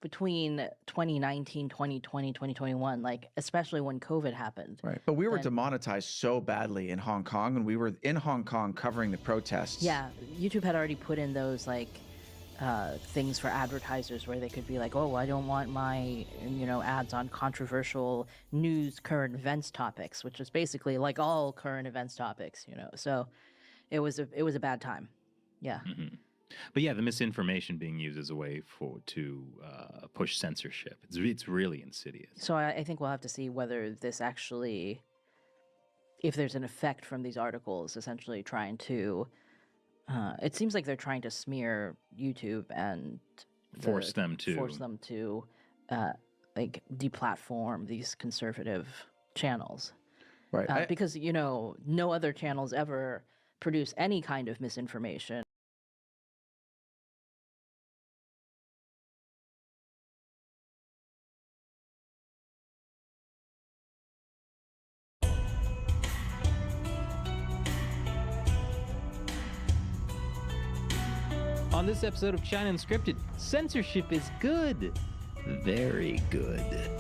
between 2019, 2020, 2021, like especially when COVID happened. Right. But we were demonetized so badly in Hong Kong, and we were in Hong Kong covering the protests. Yeah, YouTube had already put in those things for advertisers where they could be like, oh, I don't want my ads on controversial news, current events topics, which is basically like all current events topics, So it was a bad time. Yeah. Mm-hmm. But yeah, the misinformation being used as a way to push censorship. It's really insidious. So I think we'll have to see whether this actually, if there's an effect from these articles, essentially trying to. It seems like they're trying to smear YouTube and force them to deplatform these conservative channels. Right. Because no other channels ever produce any kind of misinformation. On this episode of China Unscripted, censorship is good. Very good.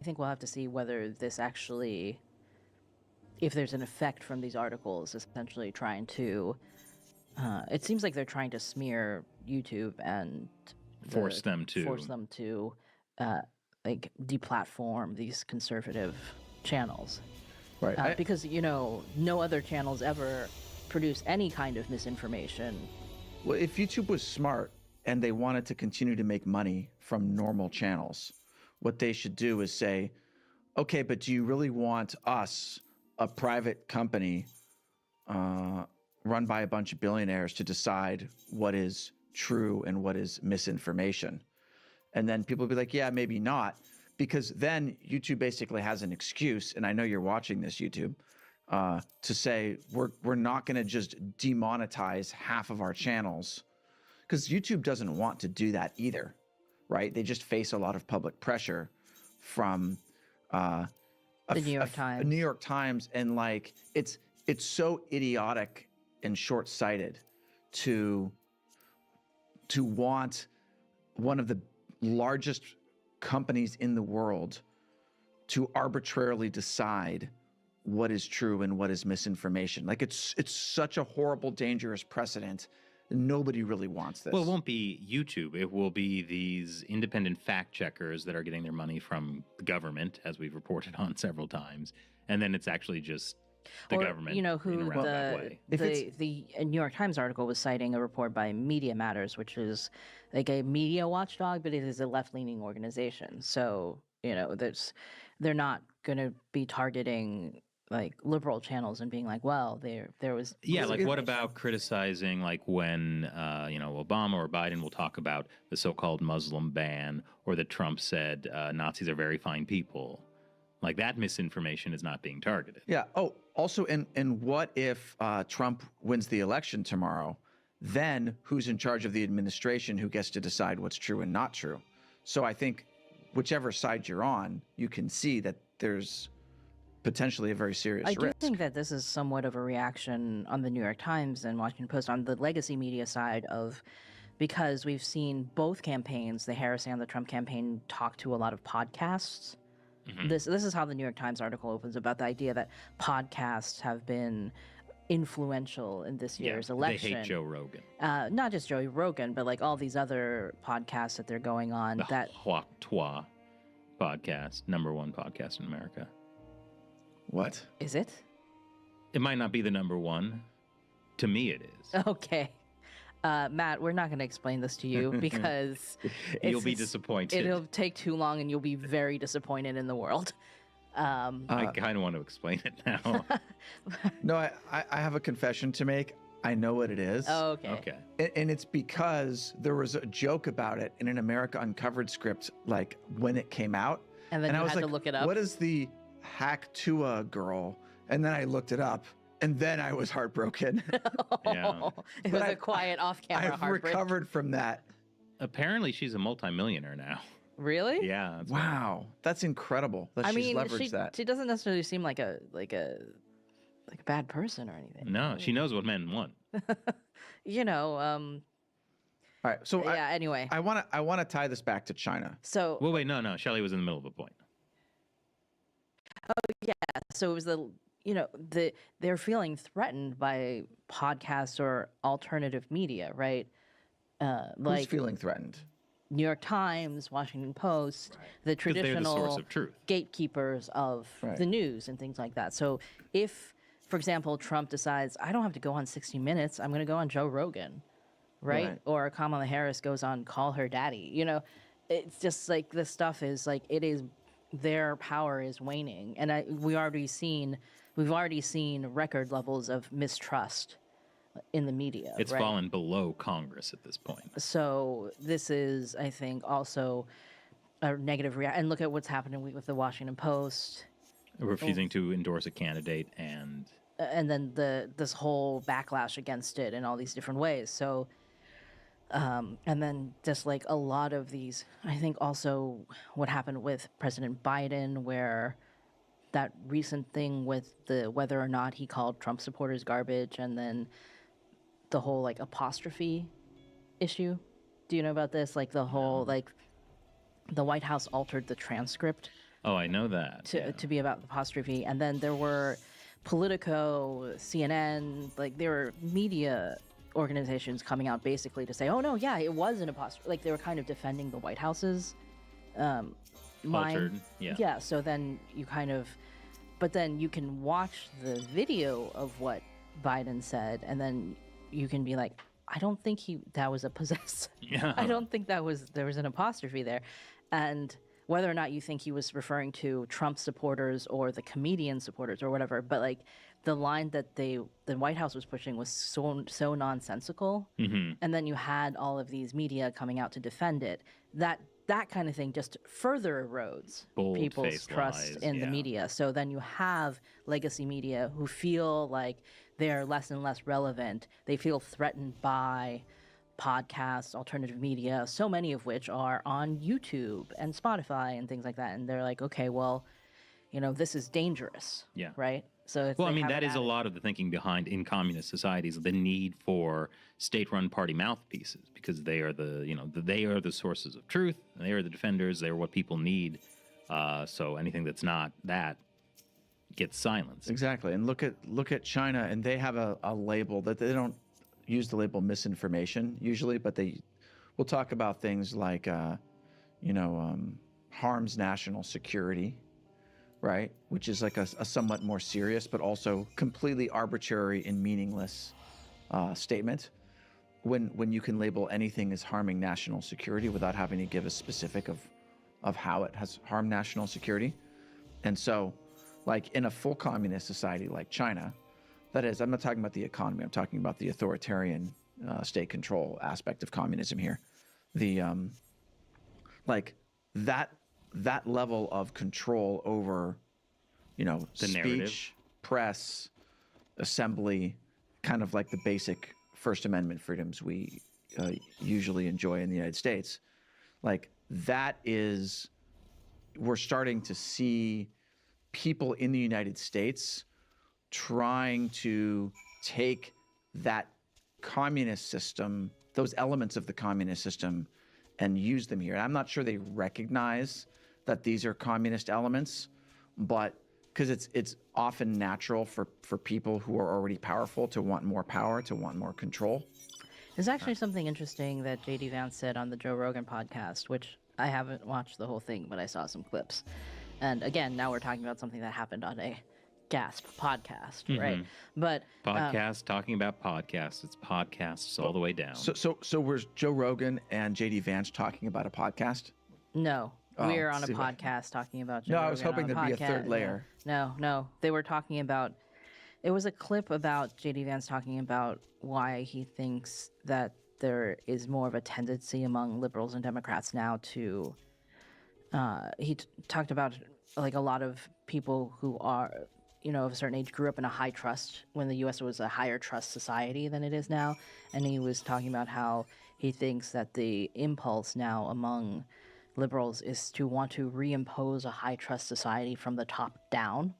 I think we'll have to see whether this actually, if there's an effect from these articles, essentially trying to. It seems like they're trying to smear YouTube and force them to deplatform these conservative channels. Right. Because no other channels ever produce any kind of misinformation. Well, if YouTube was smart and they wanted to continue to make money from normal channels, what they should do is say, okay, but do you really want us, a private company run by a bunch of billionaires, to decide what is true and what is misinformation? And then people will be like, yeah, maybe not, because then YouTube basically has an excuse, and I know you're watching this, YouTube, to say we're not going to just demonetize half of our channels, because YouTube doesn't want to do that either, right? They just face a lot of public pressure from the New York Times. New York Times, and it's so idiotic and short-sighted to want one of the largest companies in the world to arbitrarily decide what is true and what is misinformation. It's such a horrible, dangerous precedent. Nobody really wants this. Well, it won't be YouTube. It will be these independent fact checkers that are getting their money from the government, as we've reported on several times. And then it's actually just the government. The New York Times article was citing a report by Media Matters, which is like a media watchdog, but it is a left-leaning organization. So, they're not going to be targeting liberal channels and being like, well, there was. Yeah, what about criticizing when Obama or Biden will talk about the so-called Muslim ban, or that Trump said Nazis are very fine people? That misinformation is not being targeted. Yeah. Oh, also, and what if Trump wins the election tomorrow? Then who's in charge of the administration? Who gets to decide what's true and not true? So I think whichever side you're on, you can see that there's potentially a very serious risk. I do think that this is somewhat of a reaction on the New York Times and Washington Post on the legacy media side because we've seen both campaigns, the Harris and the Trump campaign, talk to a lot of podcasts. Mm-hmm. This is how the New York Times article opens, about the idea that podcasts have been influential in this year's election. They hate Joe Rogan. Not just Joe Rogan, but all these other podcasts that they're going on. The Huok Twa podcast, #1 podcast in America. What? Is it? It might not be the #1. To me, it is. Okay. Matt, we're not going to explain this to you because you'll be disappointed. It'll take too long and you'll be very disappointed in the world. I kind of want to explain it now. No, I have a confession to make. I know what it is. Oh, okay. Okay. And it's because there was a joke about it in an America Uncovered script, like when it came out. And then and you I was had like, to look it up. what is the Hacktua girl? And then I looked it up, and then I was heartbroken. Yeah. It was a quiet off-camera I've heartbreak. recovered from that. Apparently, she's a multimillionaire now. Really? Yeah. That's Wow, that's incredible that she's leveraged that. she doesn't necessarily seem like a bad person or anything. No, she knows what men want. You know, All right, so yeah. Anyway, I want to tie this back to China. so Well, wait, no. Shelley was in the middle of a point. so it was they're feeling threatened by podcasts or alternative media, right? Who's Like feeling threatened? New York Times, Washington Post, the 'Cause they're the traditional source of truth. gatekeepers of Right. the news and things like that. So if, for example, Trump decides, I don't have to go on 60 Minutes, I'm going to go on Joe Rogan, right? Right. Or Kamala Harris goes on Call Her Daddy. You know, it's just like this stuff is like, it is, their power is waning. And we've already seen record levels of mistrust in the media. It's right? fallen below Congress at this point. So this is, I think, also a negative reaction. And look at what's happening with the Washington Post, Refusing to endorse a candidate and and then this whole backlash against it in all these different ways. So, and then just like a lot of these, I think also what happened with President Biden, where that recent thing with the whether or not he called Trump supporters garbage, and then the whole like apostrophe issue. Do you know about this? Like the whole like the White House altered the transcript oh, I know that. to be about apostrophe, and then there were Politico, CNN, like there were media organizations coming out basically to say, oh no, yeah, it was an apostrophe. Like they were kind of defending the White House's line. Altered, yeah. Yeah, so then you kind of, but then you can watch the video of what Biden said, and then you can be like, I don't think that was a possessive. Yeah. I don't think there was an apostrophe there. And whether or not you think he was referring to Trump supporters or the comedian supporters or whatever, but like the line that the White House was pushing was so nonsensical. Mm-hmm. And then you had all of these media coming out to defend it. That kind of thing just further erodes people's Bold-faced trust lies, in the yeah. media. So then you have legacy media who feel like they're less and less relevant. They feel threatened by podcasts, alternative media, so many of which are on YouTube and Spotify and things like that. And they're like, okay, well, this is dangerous. Yeah. Right? So it's Well, I mean, that is a lot of the thinking behind in communist societies, the need for state-run party mouthpieces, because they are they are the sources of truth. They are the defenders. They are what people need. So anything that's not that gets silenced. Exactly. And look at China, and they have a label that they don't use the label misinformation usually, but they will talk about things like, harms national security, right? Which is like a somewhat more serious, but also completely arbitrary and meaningless statement. When you can label anything as harming national security without having to give a specific of how it has harmed national security. And so, like in a full communist society like China, that is, I'm not talking about the economy, I'm talking about the authoritarian state control aspect of communism here. The that level of control over, The speech, narrative. press, assembly, kind of like the basic First Amendment freedoms we usually enjoy in the United States. Like that is, we're starting to see people in the United States trying to take that communist system, those elements of the communist system, and use them here. And I'm not sure they recognize that these are communist elements, but because it's often natural for people who are already powerful to want more power, to want more control. There's actually something interesting that J.D. Vance said on the Joe Rogan podcast, which I haven't watched the whole thing, but I saw some clips. And again, now we're talking about something that happened on a Gasp podcast, right? But Podcast, talking about podcasts. It's podcasts all the way down. So was Joe Rogan and JD Vance talking about a podcast? no, Oh, we're on a see what- podcast talking about Joe No, I was Rogan hoping on a there'd be a third podcast. layer. No, they were talking about It was a clip about JD Vance talking about why he thinks that there is more of a tendency among liberals and Democrats now to. He talked about like a lot of people who are, of a certain age grew up in a high trust when the U.S. was a higher trust society than it is now, and he was talking about how he thinks that the impulse now among liberals is to want to reimpose a high trust society from the top down.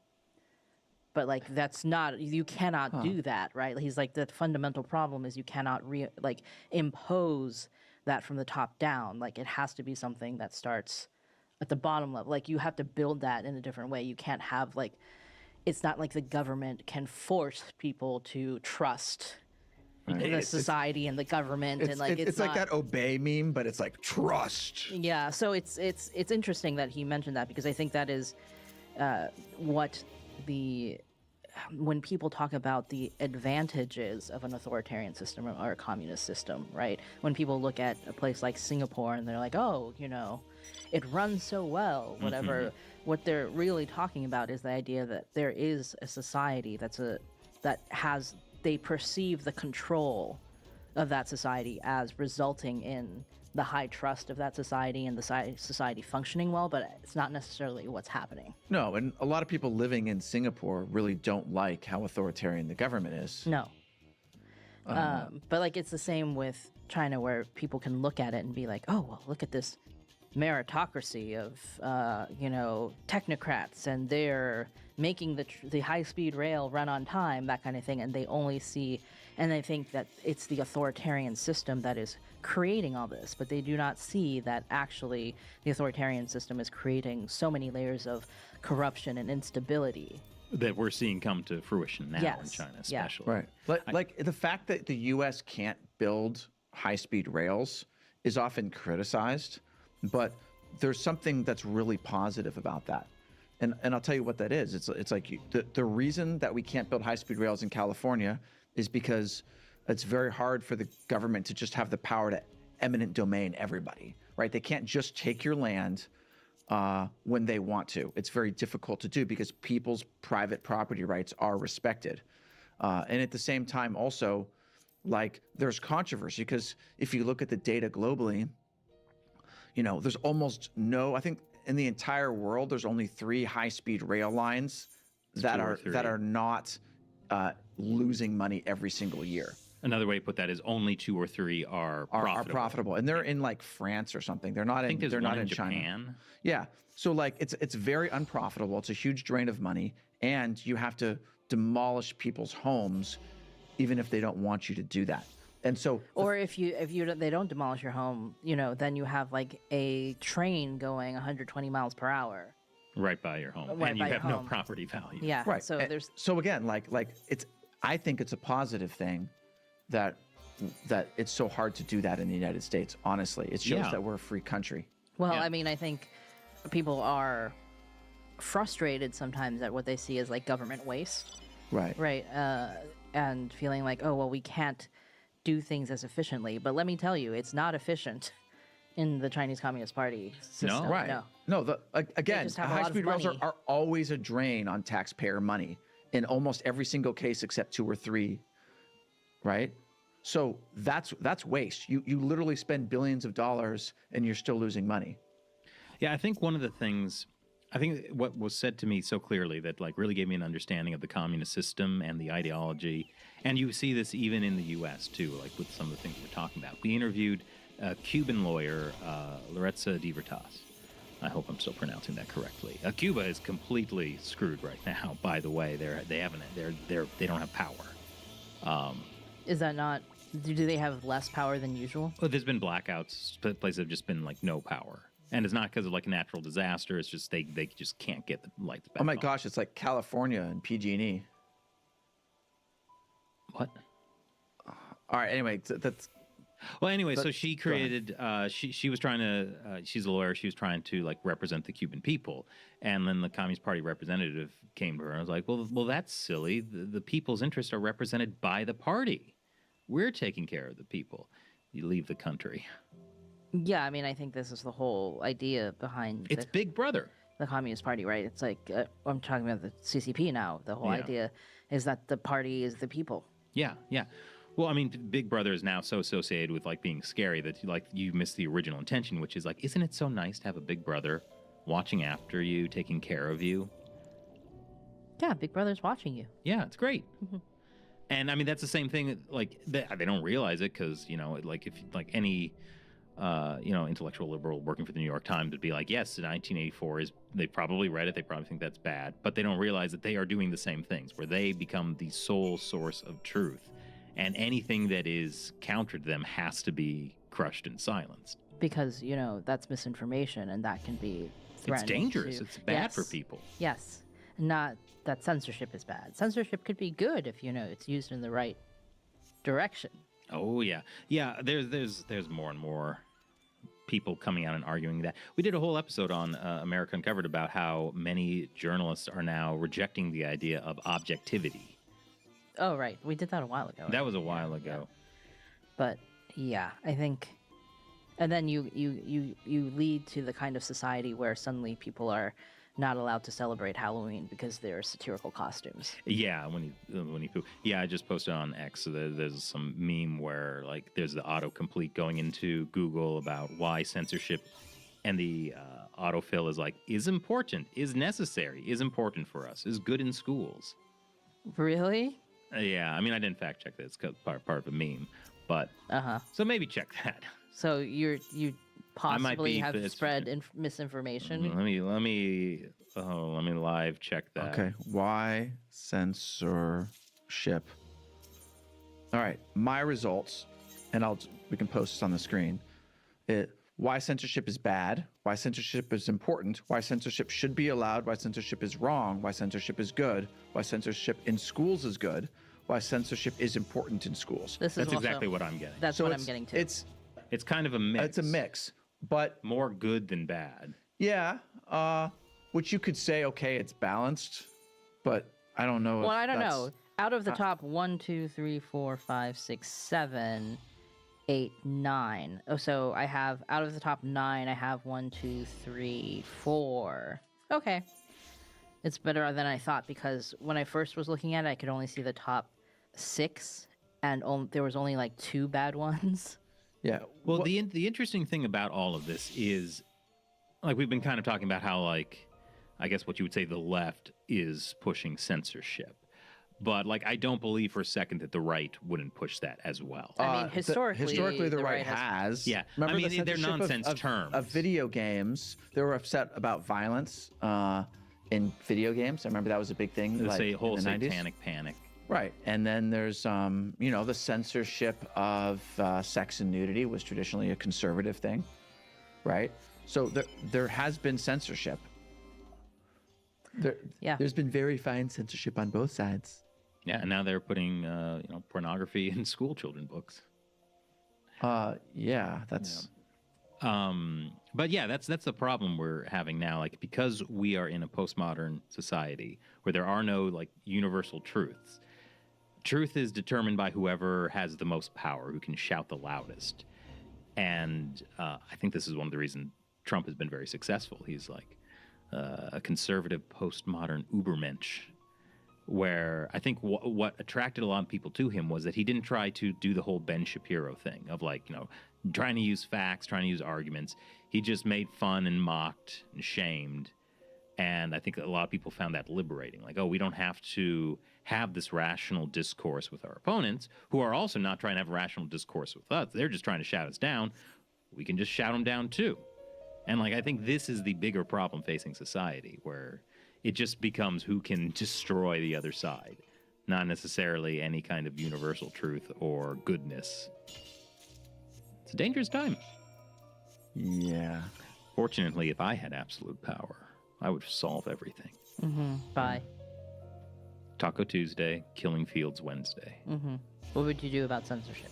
But like that's not, you cannot do that, right? He's like, the fundamental problem is you cannot impose that from the top down. Like it has to be something that starts at the bottom level. Like you have to build that in a different way. You can't have like, it's not like the government can force people to trust the society and the government, and like it's like that obey meme, but it's like trust. Yeah, so it's interesting that he mentioned that, because I think that is what when people talk about the advantages of an authoritarian system or a communist system, right? When people look at a place like Singapore and they're like, oh, it runs so well, whatever. What they're really talking about is the idea that there is a society they perceive the control of that society as resulting in the high trust of that society and the society functioning well, but it's not necessarily what's happening. No, and a lot of people living in Singapore really don't like how authoritarian the government is. No. But like it's the same with China, where people can look at it and be like, oh, well, look at this meritocracy of technocrats, and they're making the high-speed rail run on time, that kind of thing, and they only see, and they think that it's the authoritarian system that is creating all this, but they do not see that actually the authoritarian system is creating so many layers of corruption and instability that we're seeing come to fruition now in China, especially. Yeah. Right. Like the fact that the U.S. can't build high-speed rails is often criticized, but there's something that's really positive about that. And I'll tell you what that is. It's like the reason that we can't build high-speed rails in California is because it's very hard for the government to just have the power to eminent domain everybody, right? They can't just take your land when they want to. It's very difficult to do because people's private property rights are respected. And at the same time also, like there's controversy because if you look at the data globally, there's almost no, I think in the entire world, there's only 3 high-speed rail lines that are not losing money every single year. Another way to put that is only 2 or 3 are profitable. And they're in like France or something. They're not in Japan. China. Yeah. So like it's very unprofitable. It's a huge drain of money, and you have to demolish people's homes even if they don't want you to do that. And so, or if they don't demolish your home, then you have like a train going 120 miles per hour right by your home, and you have no property value. Yeah, right. So again, like I think it's a positive thing that it's so hard to do that in the United States. Honestly, it shows that we're a free country. Well, I mean, I think people are frustrated sometimes at what they see as like government waste. Right. Right. And feeling like, oh well, we can't do things as efficiently. But let me tell you, it's not efficient in the Chinese Communist Party system. No, right. No, again, high-speed rails are always a drain on taxpayer money in almost every single case except 2 or 3, right? So that's waste. You literally spend billions of dollars and you're still losing money. Yeah, I think one of the things, what was said to me so clearly that like really gave me an understanding of the communist system and the ideology, and you see this even in the U.S. too, like with some of the things we're talking about. We interviewed a Cuban lawyer, Loretza de Vertas. I hope I'm still pronouncing that correctly. Cuba is completely screwed right now. By the way, they don't have power. Is that not? Do they have less power than usual? Well, there's been blackouts. Places have just been like no power. And it's not because of like a natural disaster. It's just they just can't get the lights back. Oh my on. gosh, it's like California and PG&E. What? All right. Anyway, that's. Well, anyway, so she created. She was trying to. She's a lawyer. She was trying to like represent the Cuban people, and then the Communist Party representative came to her and was like, "Well, that's silly. The people's interests are represented by the party. We're taking care of the people. You leave the country." Yeah, I mean, I think this is the whole idea behind it's Big Brother. the Communist Party, right? It's like I'm talking about the CCP now. The whole Yeah. idea is that the party is the people. Yeah, yeah. Well, I mean, Big Brother is now so associated with like being scary that like you miss the original intention, which is like, isn't it so nice to have a Big Brother watching after you, taking care of you? Yeah, Big Brother's watching you. Yeah, it's great. And I mean, that's the same thing. Like they don't realize it because like if like any intellectual liberal working for the New York Times would be like, yes, 1984 is. They probably read it. They probably think that's bad, but they don't realize that they are doing the same things, where they become the sole source of truth, and anything that is counter to them has to be crushed and silenced. Because, that's misinformation, and that can be It's threatening dangerous. to- It's bad for Yes. people. Yes. Not that censorship is bad. Censorship could be good if, it's used in the right direction. Oh yeah, yeah. There's more and more people coming out and arguing that. We did a whole episode on America Uncovered about how many journalists are now rejecting the idea of objectivity. Oh, right. We did that a while ago. That was a while ago. But yeah, I think, and then you lead to the kind of society where suddenly people are not allowed to celebrate Halloween because they're satirical costumes. Yeah, when he poo. Yeah, I just posted on X. So there's some meme where like there's the autocomplete going into Google about why censorship, and the autofill is like is important, is necessary, is important for us, is good in schools. Really? Yeah, I mean I didn't fact check that. It's part of a meme, but so maybe check that. So you possibly be have this- spread misinformation. Let me live check that. Okay. Why censorship? All right. My results, and we can post this on the screen. Why censorship is bad. Why censorship is important. Why censorship should be allowed. Why censorship is wrong. Why censorship is good. Why censorship in schools is good. Why censorship is important in schools. This is That's also, exactly what I'm getting. That's So what it's- I'm getting to. It's kind of a mix. It's a mix, but More good than bad. yeah, which you could say, okay, it's balanced, but I don't know. Well, if I don't that's- know. Out of the top 1, 2, 3, 4, 5, 6, 7, 8, 9. Oh, so I have out of the top 9, I have 1, 2, 3, 4. Okay. It's better than I thought because when I first was looking at it, I could only see the top 6, and there was only like 2 bad ones. Yeah. Well, the interesting thing about all of this is, like, we've been kind of talking about how, like, I guess what you would say the left is pushing censorship. But, like, I don't believe for a second that the right wouldn't push that as well. I mean, historically, the the right right has. Yeah. Remember I mean, the they're censorship nonsense of terms. video games. They were upset about violence in video games. I remember that was a big thing. Let's like, say whole in the 90s. satanic panic. Right. And then there's, the censorship of sex and nudity was traditionally a conservative thing. Right. So there has been censorship. Yeah. There's been very fine censorship on both sides. Yeah, and now they're putting, pornography in school children books. Yeah, that's... But yeah, that's the problem we're having now. Like, because we are in a postmodern society where there are no like universal truths. Truth is determined by whoever has the most power, who can shout the loudest. And I think this is one of the reasons Trump has been very successful. He's like a conservative postmodern Ubermensch, where I think what attracted a lot of people to him was that he didn't try to do the whole Ben Shapiro thing of like, trying to use facts, trying to use arguments. He just made fun and mocked and shamed. And I think a lot of people found that liberating. Like, oh, we don't have to have this rational discourse with our opponents, who are also not trying to have a rational discourse with us. They're just trying to shout us down. We can just shout them down too. And like, I think this is the bigger problem facing society, where it just becomes who can destroy the other side, not necessarily any kind of universal truth or goodness. It's a dangerous time. Yeah. Fortunately, if I had absolute power, I would solve everything. Bye. Taco Tuesday, Killing Fields Wednesday. What would you do about censorship?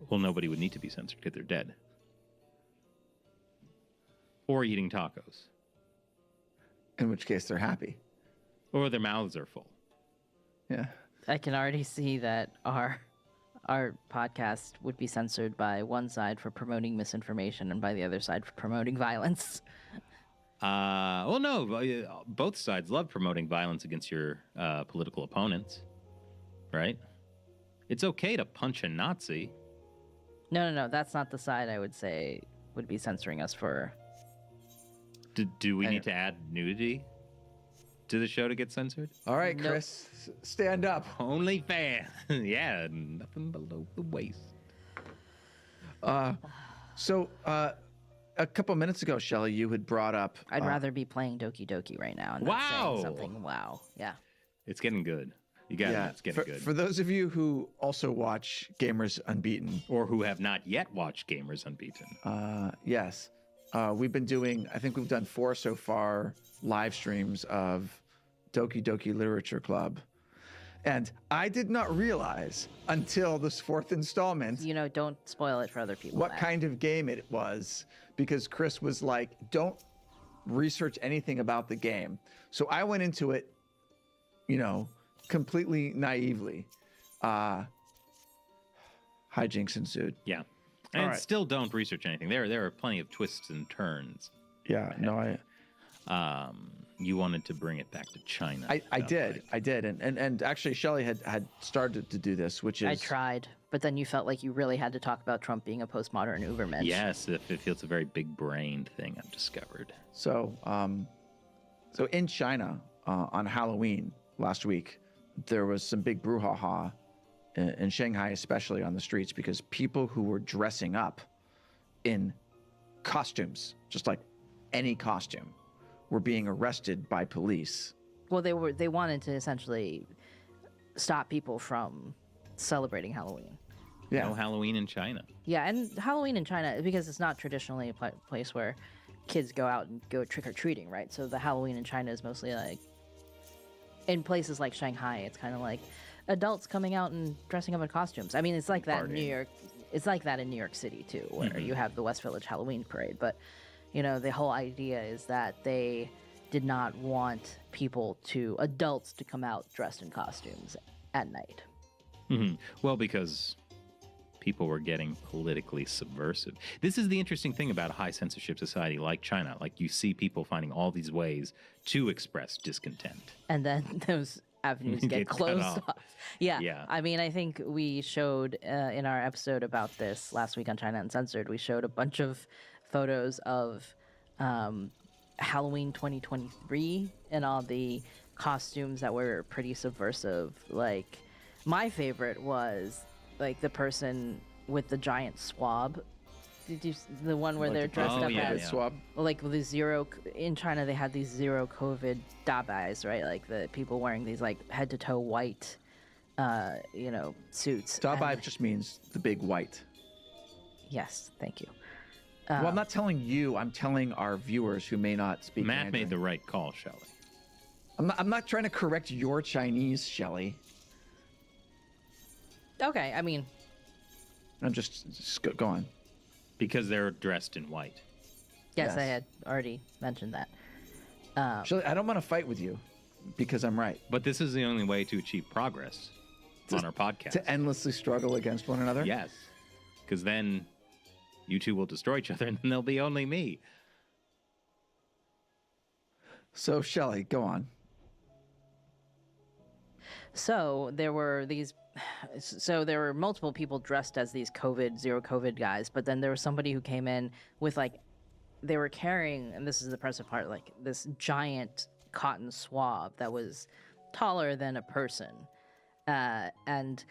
Well, nobody would need to be censored because they're dead. Or eating tacos. In which case they're happy. Or their mouths are full. Yeah. I can already see that our podcast would be censored by one side for promoting misinformation and by the other side for promoting violence. Well, no, both sides love promoting violence against your political opponents, right? It's okay to punch a Nazi. No. That's not the side I would say would be censoring us for. Do we need to add nudity to the show to get censored? All right, Nope. Chris, stand up. Only fan. Yeah, nothing below the waist. So a couple minutes ago, Shelley, you had brought up. I'd rather be playing Doki Doki right now and not Wow. saying something. Wow. Yeah. It's getting good. You got it. It's getting good. For those of you who also watch Gamers Unbeaten, Or who have not yet watched Gamers Unbeaten. yes, we've been doing. I think we've done 4 so far live streams of Doki Doki Literature Club, and I did not realize until this 4th installment Don't spoil it for other people. what Matt. kind of game it was, because Chris was like, "Don't research anything about the game." So I went into it, completely naively. Hijinks ensued. Yeah. And right. still don't research anything. There are plenty of twists and turns. Yeah, no, You wanted to bring it back to China. I did, and actually Shelley had started to do this, which is I tried, but then you felt like you really had to talk about Trump being a postmodern Ubermensch. Yes, it feels a very big brained thing I've discovered. So in China on Halloween last week, there was some big brouhaha in Shanghai, especially on the streets, because people who were dressing up in costumes, just like any costume, were being arrested by police. Well, they wanted to essentially stop people from celebrating Halloween. Yeah. No Halloween in China. Yeah, and Halloween in China, because it's not traditionally a place where kids go out and go trick-or-treating, right? So the Halloween in China is mostly like, in places like Shanghai, it's kind of like adults coming out and dressing up in costumes. I mean, it's like that in New York. It's like that in New York City, too, where you have the West Village Halloween Parade. But, the whole idea is that they did not want adults to come out dressed in costumes at night. Mm-hmm. Well, because people were getting politically subversive. This is the interesting thing about a high censorship society like China. Like, you see people finding all these ways to express discontent. And then those avenues get Get cut closed off. off. Yeah. Yeah. I mean, I think we showed in our episode about this last week on China Uncensored, we showed a bunch of photos of Halloween 2023 and all the costumes that were pretty subversive. Like, my favorite was like the person with the giant swab. The one where they're dressed up as swab. like the in China they had these zero COVID dabais, right? Like the people wearing these like head to toe white suits. Dabai just means the big white. Yes, thank you. Well, I'm not telling you. I'm telling our viewers who may not speak Matt Mandarin. made the right call, Shelley. I'm not trying to correct your Chinese, Shelley. Okay, I mean, I'm just go on. Because they're dressed in white. yes, I Yes. had already mentioned that. Shelley, I don't want to fight with you because I'm right. But this is the only way to achieve progress on our podcast. To endlessly struggle against one another? Yes. Because then you two will destroy each other and then there'll be only me. So, Shelley, go on. So there were multiple people dressed as these zero COVID guys, but then there was somebody who came in with they were carrying, and this is the impressive part, like this giant cotton swab that was taller than a person. And,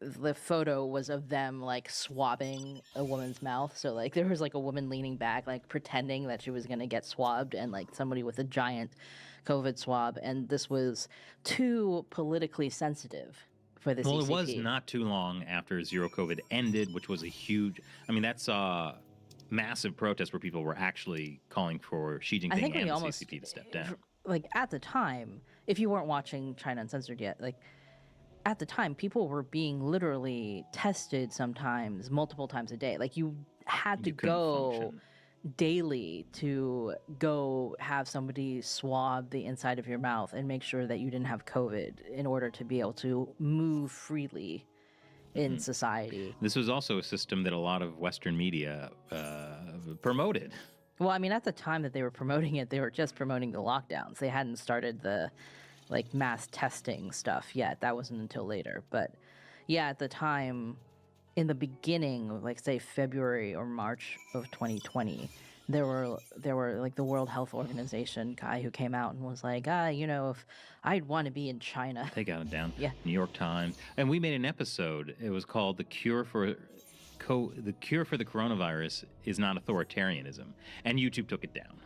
the photo was of them swabbing a woman's mouth. So there was a woman leaning back, pretending that she was going to get swabbed, and somebody with a giant COVID swab. And this was too politically sensitive for the CCP. Well, it was not too long after Zero COVID ended, which was a huge, that saw massive protests where people were actually calling for Xi Jinping and the CCP to step down. At the time, if you weren't watching China Uncensored yet, at the time, people were being literally tested sometimes multiple times a day. You had to couldn't go function. daily to go have somebody swab the inside of your mouth and make sure that you didn't have COVID in order to be able to move freely in society. This was also a system that a lot of Western media promoted. Well, I mean, at the time that they were promoting it, they were just promoting the lockdowns. They hadn't started the like mass testing stuff yet. That wasn't until later. But yeah, at the time, in the beginning, like say February or March of 2020, there were like the World Health Organization guy who came out and was like, if I'd want to be in China. They got it down. Yeah. New York Times, and we made an episode. It was called "The Cure for the Coronavirus is Not Authoritarianism," and YouTube took it down.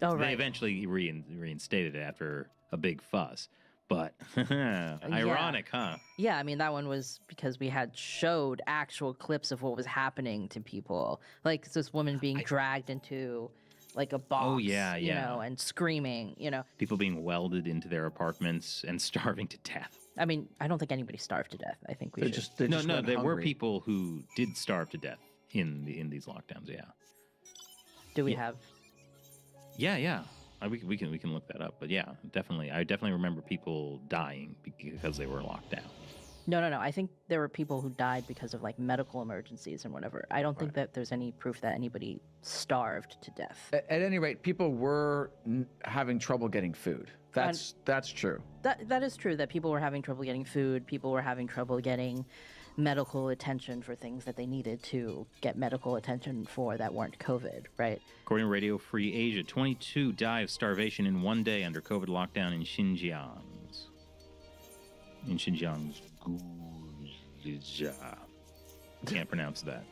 Oh, They right. eventually reinstated it after a big fuss. But ironic, huh? Yeah, I mean that one was because we had showed actual clips of what was happening to people, like this woman being dragged into like a box, Oh, yeah, yeah. and screaming, People being welded into their apartments and starving to death. I mean, I don't think anybody starved to death. I think we They should. just they No, just no, went there were hungry. people who did starve to death in these lockdowns. Yeah, Do we yeah. have? yeah. We can look that up. But yeah, definitely, I definitely remember people dying because they were locked down. No. I think there were people who died because of like medical emergencies and whatever. I don't think that there's any proof that anybody starved to death. At any rate, people were having trouble getting food. That's true. That is true that people were having trouble getting food. People were having trouble getting medical attention for things that they needed to get medical attention for that weren't COVID, right? According to Radio Free Asia, 22 die of starvation in one day under COVID lockdown in Xinjiang's. Can't pronounce that.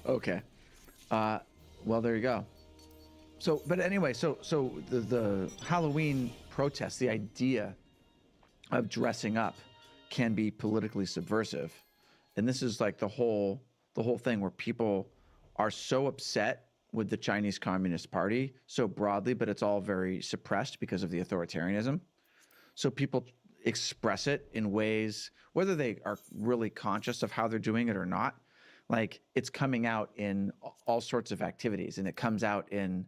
Okay. Well, there you go. So, but anyway, so the Halloween protest, the idea of dressing up can be politically subversive. And this is like the whole thing where people are so upset with the Chinese Communist Party so broadly, but it's all very suppressed because of the authoritarianism. So people express it in ways, whether they are really conscious of how they're doing it or not, like it's coming out in all sorts of activities, and it comes out in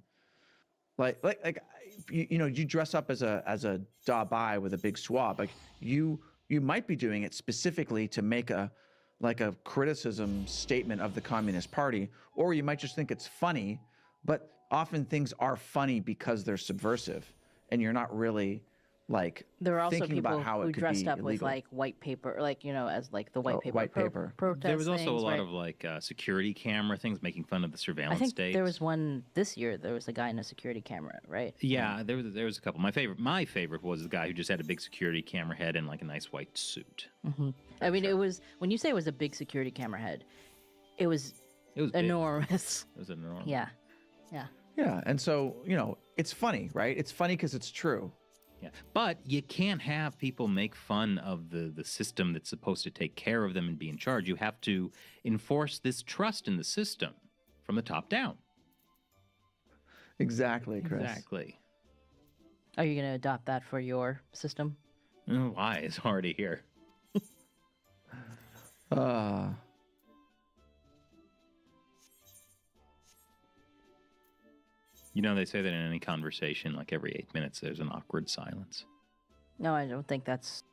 like you dress up as a da bai with a big swab. Like you might be doing it specifically to make a criticism statement of the Communist Party, or you might just think it's funny. But often things are funny because they're subversive, and you're not really like There were also thinking people about how who it could dressed be up with illegal. like white paper, like as like the white paper, white paper. protest There was also things, a lot right? of like security camera things making fun of the I surveillance think states. there was one this year. There was a guy in a security camera, right? Yeah, there was a couple. My favorite was the guy who just had a big security camera head and like a nice white suit. I mean, it was when you say it was a big security camera head, it was It was big. enormous. It was enormous. Yeah. Yeah, and so it's funny, right? It's funny because it's true. Yeah, but you can't have people make fun of the system that's supposed to take care of them and be in charge. You have to enforce this trust in the system from the top down. Exactly, Chris. Exactly. Are you going to adopt that for your system? Why? It's already here. You know, they say that in any conversation, like every 8 minutes, there's an awkward silence. No, I don't think that's